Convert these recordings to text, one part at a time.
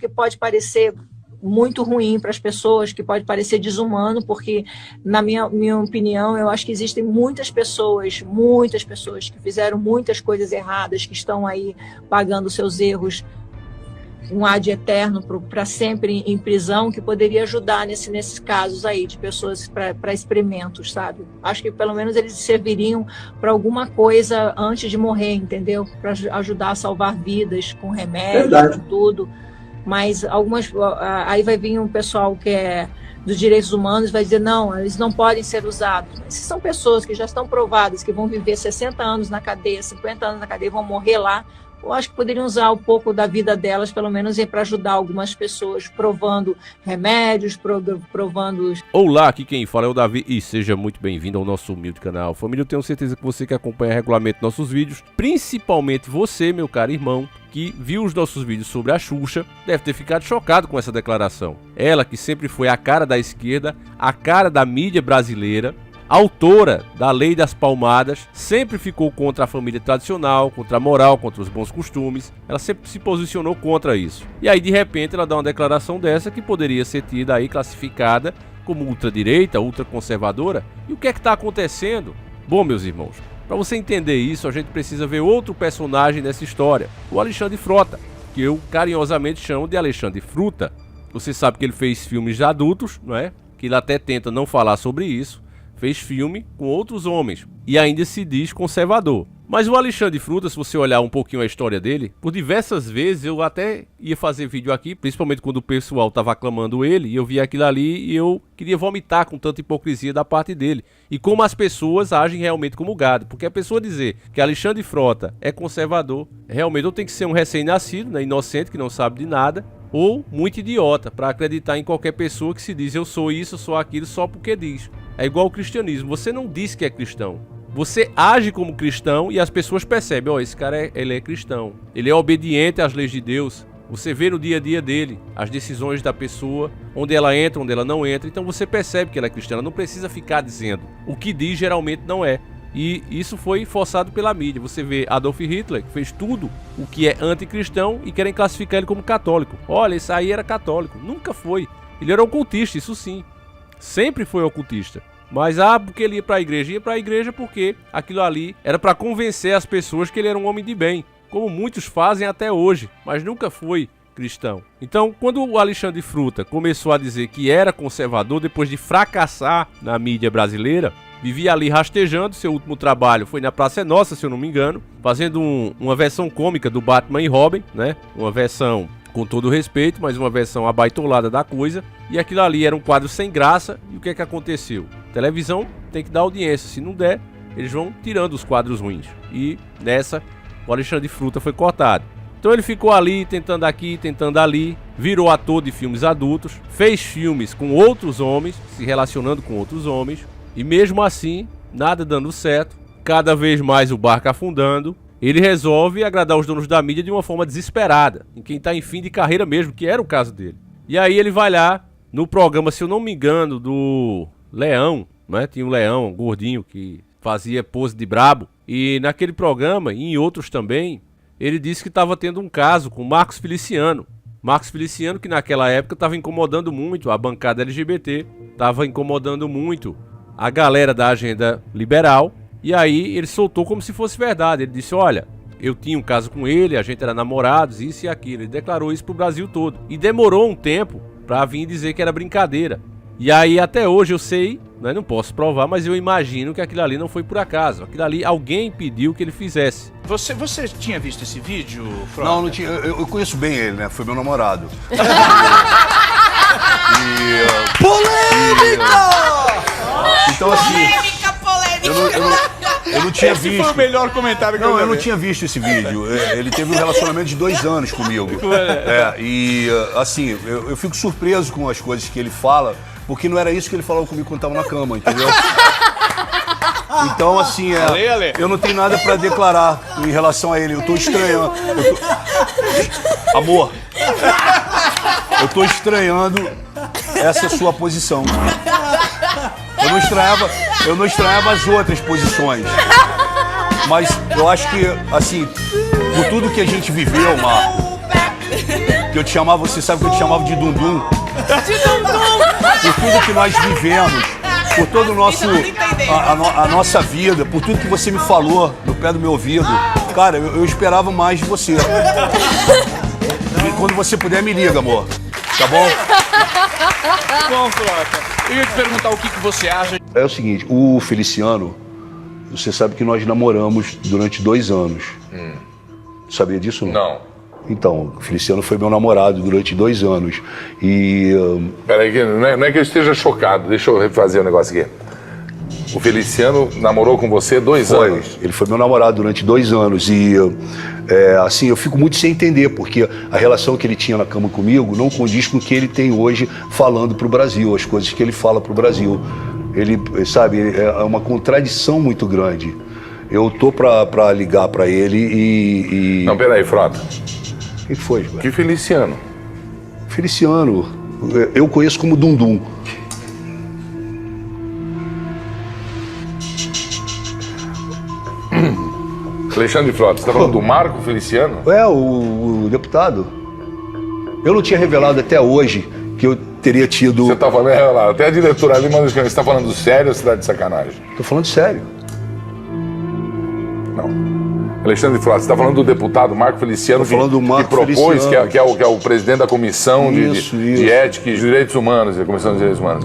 que pode parecer muito ruim para as pessoas, que pode parecer desumano, porque, na minha opinião, eu acho que existem muitas pessoas que fizeram muitas coisas erradas, que estão aí pagando seus erros um ad eterno para sempre em prisão, que poderia ajudar nesses casos aí de pessoas para experimentos, sabe? Acho que pelo menos eles serviriam para alguma coisa antes de morrer, entendeu? Para ajudar a salvar vidas com remédio, com tudo. Mas aí vai vir um pessoal que é dos direitos humanos, vai dizer, não, eles não podem ser usados. Mas se são pessoas que já estão provadas, que vão viver 60 anos na cadeia, 50 anos na cadeia, vão morrer lá, eu acho que poderiam usar um pouco da vida delas, pelo menos, para ajudar algumas pessoas, provando remédios, provando... Olá, aqui quem fala é o Davi e seja muito bem-vindo ao nosso humilde canal. Família, eu tenho certeza que você que acompanha regularmente nossos vídeos, principalmente você, meu caro irmão, que viu os nossos vídeos sobre a Xuxa, deve ter ficado chocado com essa declaração. Ela que sempre foi a cara da esquerda, a cara da mídia brasileira, autora da Lei das Palmadas, sempre ficou contra a família tradicional, contra a moral, contra os bons costumes. Ela sempre se posicionou contra isso. E aí, de repente, ela dá uma declaração dessa que poderia ser tida aí, classificada como ultradireita, ultraconservadora. E o que é que está acontecendo? Bom, meus irmãos, para você entender isso, a gente precisa ver outro personagem dessa história, o Alexandre Frota, que eu carinhosamente chamo de Alexandre Fruta. Você sabe que ele fez filmes de adultos, não é? Que ele até tenta não falar sobre isso. Fez filme com outros homens e ainda se diz conservador. Mas o Alexandre Fruta, se você olhar um pouquinho a história dele, por diversas vezes eu até ia fazer vídeo aqui, principalmente quando o pessoal estava aclamando ele, e eu via aquilo ali e eu queria vomitar com tanta hipocrisia da parte dele. E como as pessoas agem realmente como gado. Porque a pessoa dizer que Alexandre Frota é conservador, realmente ou tem que ser um recém-nascido, né, inocente, que não sabe de nada, ou muito idiota para acreditar em qualquer pessoa que se diz eu sou isso, eu sou aquilo, só porque diz. É igual ao cristianismo, você não diz que é cristão, você age como cristão e as pessoas percebem, ó, esse cara ele é cristão, ele é obediente às leis de Deus. Você vê no dia a dia dele as decisões da pessoa, onde ela entra, onde ela não entra, então você percebe que ela é cristã, ela não precisa ficar dizendo, o que diz geralmente não é. E isso foi forçado pela mídia. Você vê Adolf Hitler, que fez tudo o que é anticristão e querem classificar ele como católico. Olha, esse aí era católico. Nunca foi. Ele era ocultista, isso sim. Sempre foi ocultista. Mas porque ele ia para a igreja? Ia para a igreja porque aquilo ali era para convencer as pessoas que ele era um homem de bem. Como muitos fazem até hoje, mas nunca foi cristão. Então, quando o Alexandre Fruta começou a dizer que era conservador, depois de fracassar na mídia brasileira, vivia ali rastejando, seu último trabalho foi na Praça é Nossa, se eu não me engano, fazendo uma versão cômica do Batman e Robin, né? Uma versão com todo respeito, mas uma versão abaitolada da coisa. E aquilo ali era um quadro sem graça. E o que é que aconteceu? Televisão tem que dar audiência, se não der, eles vão tirando os quadros ruins. E nessa, o Alexandre Fruta foi cortado. Então ele ficou ali, tentando aqui, tentando ali, virou ator de filmes adultos, fez filmes com outros homens, se relacionando com outros homens. E mesmo assim, nada dando certo, cada vez mais o barco afundando, ele resolve agradar os donos da mídia de uma forma desesperada, em quem está em fim de carreira mesmo, que era o caso dele. E aí ele vai lá no programa, se eu não me engano, do Leão, né? Tinha um Leão, um gordinho, que fazia pose de brabo. E naquele programa, e em outros também, ele disse que estava tendo um caso com Marcos Feliciano. Marcos Feliciano, que naquela época estava incomodando muito a bancada LGBT, estava incomodando muito a galera da agenda liberal, e aí ele soltou como se fosse verdade. Ele disse, olha, eu tinha um caso com ele, a gente era namorados, isso e aquilo. Ele declarou isso pro Brasil todo. E demorou um tempo pra vir dizer que era brincadeira. E aí até hoje eu sei, né, não posso provar, mas eu imagino que aquilo ali não foi por acaso. Aquilo ali alguém pediu que ele fizesse. Você tinha visto esse vídeo, Frota? Não tinha. Eu conheço bem ele, né? Foi meu namorado. Polêmica! Então assim, eu não tinha visto. Esse foi o melhor comentário que eu não tinha visto esse vídeo. Ele teve um relacionamento de 2 anos comigo. E assim, eu fico surpreso com as coisas que ele fala, porque não era isso que ele falava comigo quando tava na cama, entendeu? Então assim, eu não tenho nada pra declarar em relação a ele. Eu tô estranhando. Amor, eu tô estranhando essa sua posição. Eu não estranhava as outras posições. Mas eu acho que, assim, por tudo que a gente viveu, Marco, que eu te chamava, você sabe que eu te chamava de Dundum? Por tudo que nós vivemos, por todo o nosso, a nossa vida, por tudo que você me falou no pé do meu ouvido. Cara, eu esperava mais de você. E quando você puder, me liga, amor. Tá bom? Bom, Frota, eu ia te perguntar o que você acha. É o seguinte, o Feliciano, você sabe que nós namoramos durante 2 anos. Sabia disso, não? Não. Então, o Feliciano foi meu namorado durante 2 anos. E... Peraí, não é que eu esteja chocado. Deixa eu refazer o negócio aqui. O Feliciano namorou com você 2 anos? Ele foi meu namorado durante 2 anos. E, assim, eu fico muito sem entender, porque a relação que ele tinha na cama comigo não condiz com o que ele tem hoje falando pro Brasil, as coisas que ele fala pro Brasil. Ele, sabe, é uma contradição muito grande. Eu tô pra ligar pra ele e... Não, peraí, Frota. O que foi, velho? Que Feliciano? Feliciano, eu conheço como Dundum. Alexandre Frota, você tá falando do Marco Feliciano? O deputado. Eu não tinha revelado até hoje que eu teria tido... Você tá falando, até a diretora ali, mas você tá falando sério ou você tá de sacanagem? Tô falando sério. Não. Alexandre Frota, você está falando do deputado Marco Feliciano, que propôs, que é o presidente da Comissão de Ética e Direitos Humanos, a Comissão de Direitos Humanos.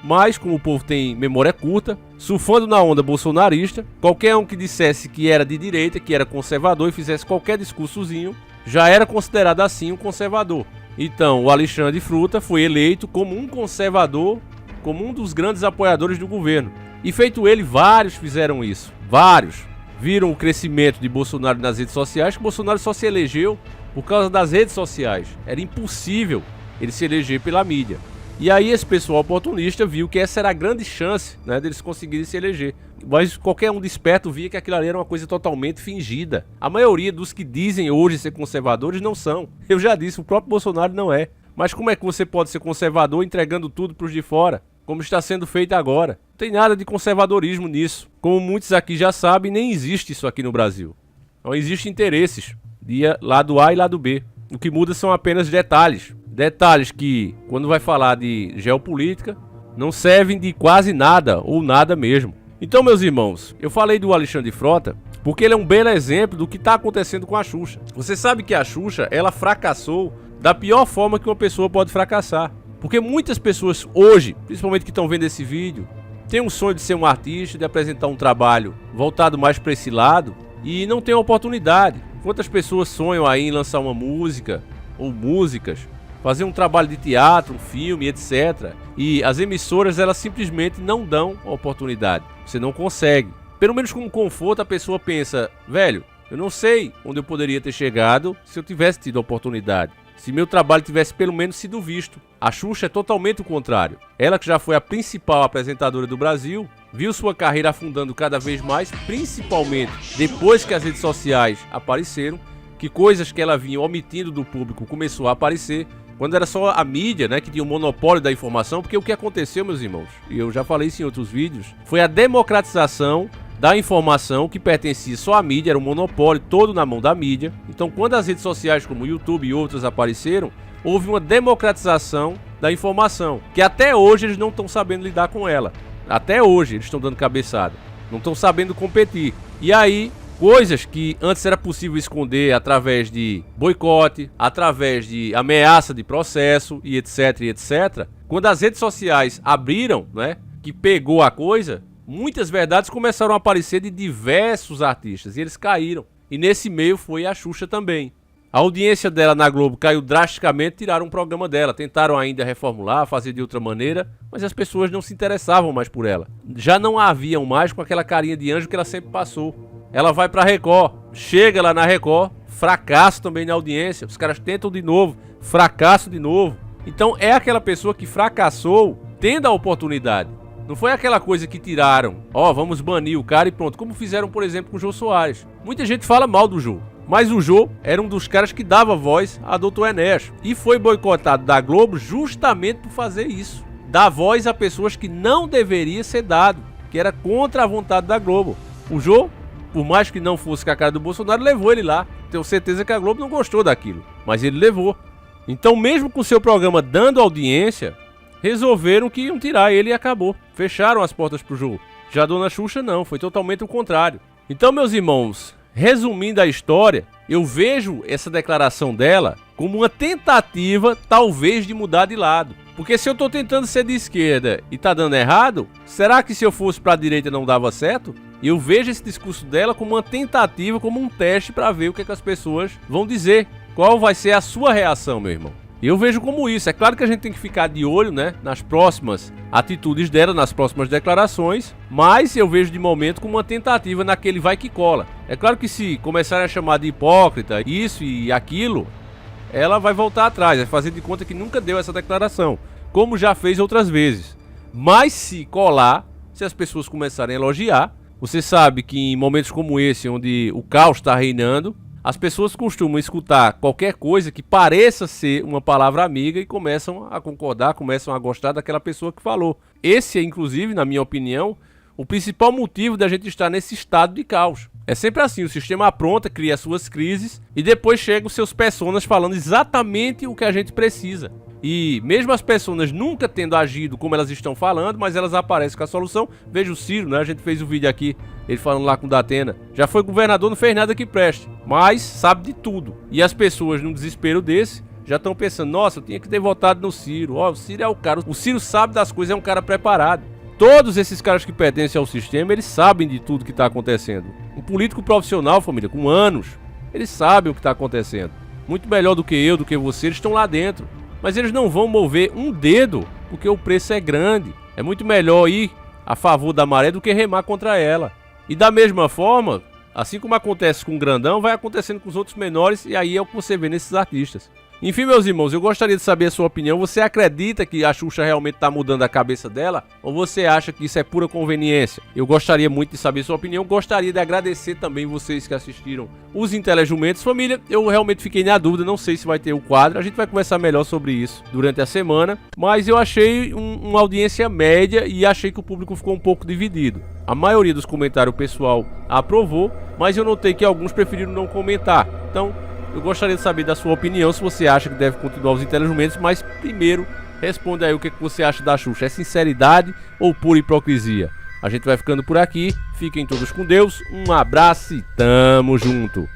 Mas, como o povo tem memória curta, surfando na onda bolsonarista, qualquer um que dissesse que era de direita, que era conservador e fizesse qualquer discursozinho, já era considerado assim um conservador. Então, o Alexandre Frota foi eleito como um conservador, como um dos grandes apoiadores do governo. E feito ele, vários fizeram isso. Vários. Viram o crescimento de Bolsonaro nas redes sociais, que Bolsonaro só se elegeu por causa das redes sociais. Era impossível ele se eleger pela mídia. E aí esse pessoal oportunista viu que essa era a grande chance, né, deles conseguirem se eleger. Mas qualquer um de esperto via que aquilo ali era uma coisa totalmente fingida. A maioria dos que dizem hoje ser conservadores não são. Eu já disse, o próprio Bolsonaro não é. Mas como é que você pode ser conservador entregando tudo para os de fora? Como está sendo feito agora. Não tem nada de conservadorismo nisso. Como muitos aqui já sabem, nem existe isso aqui no Brasil. Não existem interesses de lado A e lado B. O que muda são apenas detalhes. Detalhes que, quando vai falar de geopolítica, não servem de quase nada ou nada mesmo. Então, meus irmãos, eu falei do Alexandre Frota porque ele é um belo exemplo do que está acontecendo com a Xuxa. Você sabe que a Xuxa, ela fracassou da pior forma que uma pessoa pode fracassar. Porque muitas pessoas hoje, principalmente que estão vendo esse vídeo, têm um sonho de ser um artista, de apresentar um trabalho voltado mais para esse lado e não tem a oportunidade. Quantas pessoas sonham aí em lançar uma música ou músicas, fazer um trabalho de teatro, um filme, etc. E as emissoras, elas simplesmente não dão a oportunidade. Você não consegue. Pelo menos como conforto, a pessoa pensa, velho, eu não sei onde eu poderia ter chegado se eu tivesse tido a oportunidade. Se meu trabalho tivesse pelo menos sido visto. A Xuxa é totalmente o contrário. Ela, que já foi a principal apresentadora do Brasil, viu sua carreira afundando cada vez mais, principalmente depois que as redes sociais apareceram, que coisas que ela vinha omitindo do público começou a aparecer, quando era só a mídia, né, que tinha o monopólio da informação, porque o que aconteceu, meus irmãos, e eu já falei isso em outros vídeos, foi a democratização da informação que pertencia só à mídia, era um monopólio todo na mão da mídia. Então, quando as redes sociais como o YouTube e outras apareceram, houve uma democratização da informação, que até hoje eles não estão sabendo lidar com ela. Até hoje eles estão dando cabeçada, não estão sabendo competir. E aí, coisas que antes era possível esconder através de boicote, através de ameaça de processo e etc, quando as redes sociais abriram, né, que pegou a coisa, muitas verdades começaram a aparecer de diversos artistas e eles caíram. E nesse meio foi a Xuxa também. A audiência dela na Globo caiu drasticamente, tiraram o programa dela. Tentaram ainda reformular, fazer de outra maneira, mas as pessoas não se interessavam mais por ela. Já não a haviam mais com aquela carinha de anjo que ela sempre passou. Ela vai pra Record, chega lá na Record, fracasso também na audiência. Os caras tentam de novo, fracasso de novo. Então é aquela pessoa que fracassou tendo a oportunidade. Não foi aquela coisa que tiraram, vamos banir o cara e pronto, como fizeram, por exemplo, com o Jô Soares. Muita gente fala mal do Jô, mas o Jô era um dos caras que dava voz a Dr. Enéas e foi boicotado da Globo justamente por fazer isso. Dar voz a pessoas que não deveria ser dado, que era contra a vontade da Globo. O Jô, por mais que não fosse com a cara do Bolsonaro, levou ele lá. Tenho certeza que a Globo não gostou daquilo, mas ele levou. Então, mesmo com o seu programa dando audiência, resolveram que iam tirar ele e acabou. Fecharam as portas pro jogo. Já a Dona Xuxa não, foi totalmente o contrário. Então, meus irmãos, resumindo a história, eu vejo essa declaração dela como uma tentativa, talvez, de mudar de lado. Porque se eu tô tentando ser de esquerda e tá dando errado, será que se eu fosse pra direita não dava certo? Eu vejo esse discurso dela como uma tentativa, como um teste para ver o que as pessoas vão dizer. Qual vai ser a sua reação, meu irmão? Eu vejo como isso. É claro que a gente tem que ficar de olho, né, nas próximas atitudes dela, nas próximas declarações, mas eu vejo de momento como uma tentativa naquele vai que cola. É claro que se começarem a chamar de hipócrita, isso e aquilo, ela vai voltar atrás, vai fazer de conta que nunca deu essa declaração, como já fez outras vezes. Mas se colar, se as pessoas começarem a elogiar, você sabe que em momentos como esse, onde o caos está reinando, as pessoas costumam escutar qualquer coisa que pareça ser uma palavra amiga e começam a concordar, começam a gostar daquela pessoa que falou. Esse é, inclusive, na minha opinião, o principal motivo da gente estar nesse estado de caos. É sempre assim, o sistema apronta, cria suas crises e depois chegam os seus personas falando exatamente o que a gente precisa. E mesmo as pessoas nunca tendo agido como elas estão falando, mas elas aparecem com a solução. Veja o Ciro, né? A gente fez o vídeo aqui, ele falando lá com o Datena. Já foi governador, não fez nada que preste, mas sabe de tudo. E as pessoas, num desespero desse, já estão pensando, nossa, eu tinha que ter votado no Ciro. Ó, o Ciro é o cara, o Ciro sabe das coisas, é um cara preparado. Todos esses caras que pertencem ao sistema, eles sabem de tudo que está acontecendo. Um político profissional, família, com anos, eles sabem o que está acontecendo. Muito melhor do que eu, do que você, eles estão lá dentro. Mas eles não vão mover um dedo, porque o preço é grande. É muito melhor ir a favor da maré do que remar contra ela. E da mesma forma, assim como acontece com o grandão, vai acontecendo com os outros menores, e aí é o que você vê nesses artistas. Enfim, meus irmãos, eu gostaria de saber a sua opinião. Você acredita que a Xuxa realmente está mudando a cabeça dela? Ou você acha que isso é pura conveniência? Eu gostaria muito de saber a sua opinião. Gostaria de agradecer também vocês que assistiram os Intelejumentos. Família, eu realmente fiquei na dúvida, não sei se vai ter o quadro. A gente vai conversar melhor sobre isso durante a semana. Mas eu achei uma audiência média e achei que o público ficou um pouco dividido. A maioria dos comentários o pessoal aprovou, mas eu notei que alguns preferiram não comentar. Então, eu gostaria de saber da sua opinião, se você acha que deve continuar os Intelejumentos, mas primeiro, responda aí o que você acha da Xuxa. É sinceridade ou pura hipocrisia? A gente vai ficando por aqui, fiquem todos com Deus, um abraço e tamo junto!